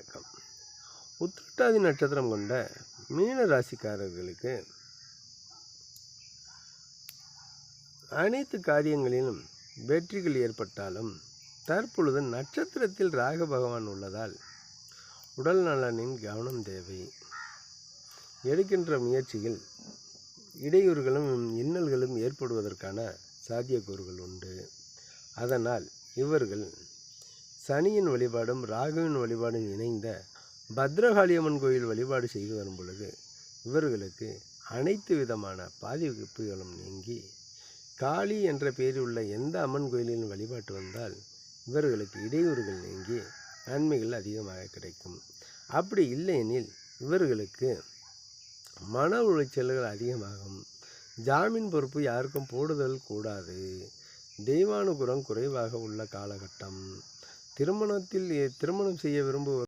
வணக்கம். உத்திரட்டாதி நட்சத்திரம் கொண்ட மீன ராசிக்காரர்களுக்கு அனைத்து காரியங்களிலும் வெற்றிகள் ஏற்பட்டாலும் தற்பொழுது நட்சத்திரத்தில் ராக பகவான் உள்ளதால் உடல் நலனின் கவனம் தேவை. எடுக்கின்ற முயற்சியில் இடையூறுகளும் இன்னல்களும் ஏற்படுவதற்கான சாத்தியக்கூறுகள் உண்டு. அதனால் இவர்கள் சனியின் வழிபாடும் ராகுவின் வழிபாடும் இணைந்த பத்ரகாளியம்மன் கோயில் வழிபாடு செய்து வரும் பொழுது இவர்களுக்கு அனைத்து விதமான பாதிப்புகளும் நீங்கி காளி என்ற பெயரில் உள்ள எந்த அம்மன் கோயிலிலும் வழிபாட்டு வந்தால் இவர்களுக்கு இடையூறுகள் நீங்கி நன்மைகள் அதிகமாக கிடைக்கும். அப்படி இல்லையெனில் இவர்களுக்கு மன உளைச்சல்கள் அதிகமாகும். ஜாமீன் பொறுப்பு யாருக்கும் போடுதல் கூடாது. தெய்வானுகிரகம் குறைவாக உள்ள காலகட்டம். திருமணம் செய்ய விரும்புவோர்